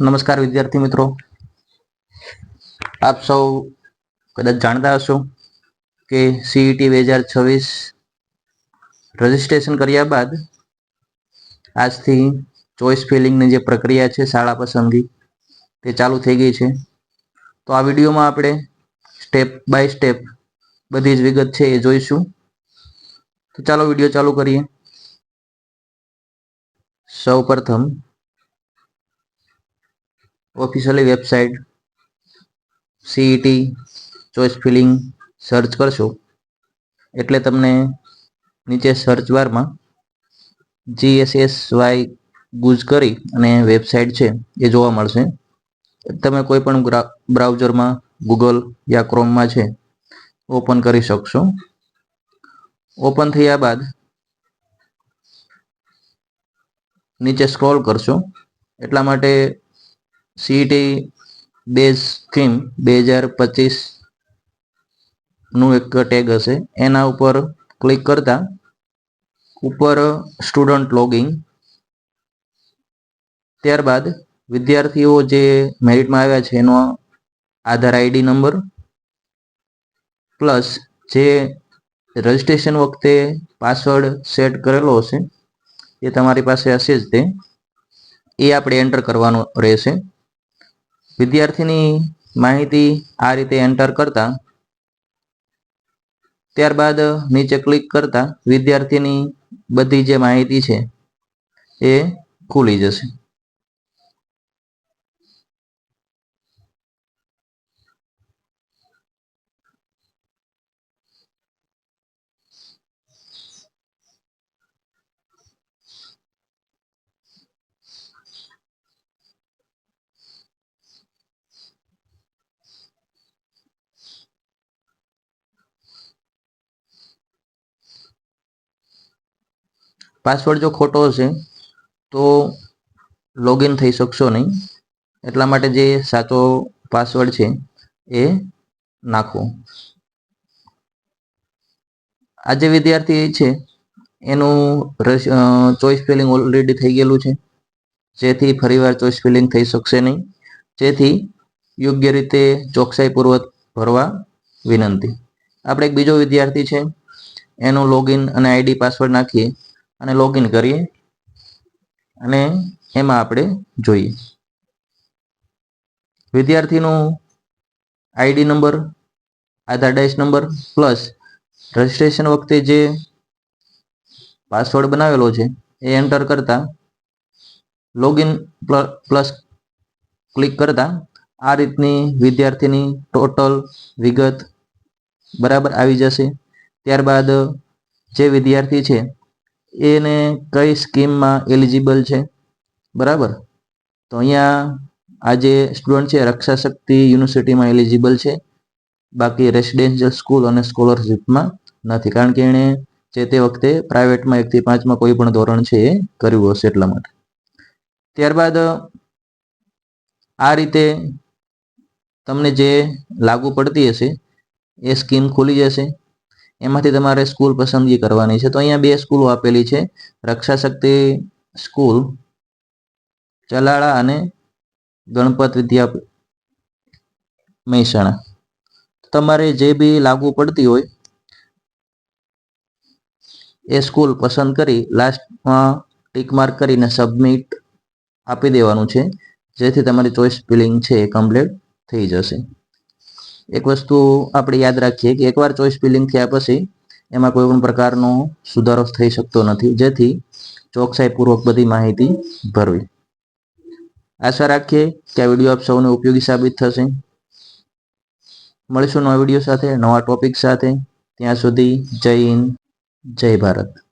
નમસ્કાર વિદ્યાર્થી મિત્રો, આપ સૌ કદાચ જાણતા હશો કે સીઈટી 2026 રજીસ્ટ્રેશન કર્યા બાદ આજથી ચોઇસ ફિલિંગની જે પ્રક્રિયા છે શાળા પસંદગી તે ચાલુ થઈ ગઈ છે. તો આ વિડીયોમાં આપણે સ્ટેપ બાય સ્ટેપ બધી જ વિગત છે એ જોઈશું. તો ચાલો વિડીયો ચાલુ કરીએ. સૌ પ્રથમ officially website CET choice feeling search કરશો એટલે તમને નીચે સર્ચ બારમાં GSSY ગુજ કરી અને વેબસાઇટ છે એ જોવા મળશે. તમે કોઈ પણ બ્રાઉઝરમાં ગૂગલ યા ક્રોમમાં છે ઓપન કરી શકશો. ઓપન થયા બાદ નીચે સ્ક્રોલ કરશો એટલા માટે સીઈટી બેઝ થીમ 2025 નું એક ટેગ હશે, એના ઉપર ક્લિક કરતા ઉપર સ્ટુડન્ટ લોગિન, ત્યારબાદ વિદ્યાર્થીઓ જે મેરિટમાં આવ્યા છે એનો આધાર આઈડી નંબર પ્લસ જે રજિસ્ટ્રેશન વખતે પાસવર્ડ સેટ કરેલો હશે એ તમારી પાસે હશે જ તે એ આપણે એન્ટર કરવાનો રહેશે. વિદ્યાર્થીની માહિતી આ રીતે એન્ટર કરતા ત્યારબાદ નીચે ક્લિક કરતા વિદ્યાર્થીની બધી જે માહિતી છે એ ખુલી જશે. પાસવર્ડ જો ખોટો હશે તો લોગિન થઈ શકશો નહીં, એટલા માટે જે સાચો પાસવર્ડ છે એ નાખો. આ જે વિદ્યાર્થી છે એનું ચોઇસ ફિલિંગ ઓલરેડી થઈ ગયેલું છે, જેથી ફરીવાર ચોઇસ ફિલિંગ થઈ શકશે નહીં. જેથી યોગ્ય રીતે ચોકસાઈપૂર્વક ભરવા વિનંતી. આપણે એક બીજો વિદ્યાર્થી છે એનું લોગિન અને આઈડી પાસવર્ડ નાખીએ અને લોગિન કરીએ અને એમાં આપણે જોઈએ વિદ્યાર્થીનું આઈડી નંબર, આધાર ડાઇસ નંબર પ્લસ રજિસ્ટ્રેશન વખતે જે પાસવર્ડ બનાવેલો છે એ એન્ટર કરતા લોગિન પ્લસ ક્લિક કરતા આ રીતની વિદ્યાર્થીની ટોટલ વિગત બરાબર આવી જશે. ત્યારબાદ જે વિદ્યાર્થી છે એને કઈ સ્કીમમાં એલિજિબલ છે બરાબર, તો અહીંયા આ જે સ્ટુડન્ટ છે રક્ષા શક્તિ યુનિવર્સિટીમાં એલિજિબલ છે, બાકી રેસિડેન્શિયલ સ્કૂલ અને સ્કોલરશિપમાં નથી, કારણ કે એણે જે તે વખતે પ્રાઇવેટમાં 1 થી 5માં કોઈ પણ ધોરણ છે એ કર્યું હશે એટલા માટે. ત્યારબાદ આ રીતે તમને જે લાગુ પડતી હશે એ સ્કીમ ખુલી જશે. એમાંથી તમારે સ્કૂલ પસંદગી કરવાની છે. તો અહીંયા 2 સ્કૂલો આપેલી છે, રક્ષા શક્તિ સ્કૂલ ચલાળા અને ગણપત વિદ્યા મહેસાણા. તમારે જે બી લાગુ પડતી હોય એ સ્કૂલ પસંદ કરી લાસ્ટમાં ટીક માર્ક કરીને સબમિટ આપી દેવાનું છે, જેથી તમારી ચોઇસ ફિલિંગ છે એ કમ્પ્લીટ થઈ જશે. એક વસ્તુ આપણે યાદ રાખીએ કે એકવાર ચોઇસ ફિલિંગ થયા પછી એમાં કોઈ પણ પ્રકારનો સુધારો થઈ શકતો નથી, જેથી ચોકસાઈપૂર્વક બધી માહિતી ભરવી. આશા રાખીએ કે આ વિડીયો આપ સૌને ઉપયોગી સાબિત થશે. મળીશું નવા વિડીયો સાથે, નવા ટોપિક સાથે. ત્યાં સુધી જય હિન્દ, જય ભારત.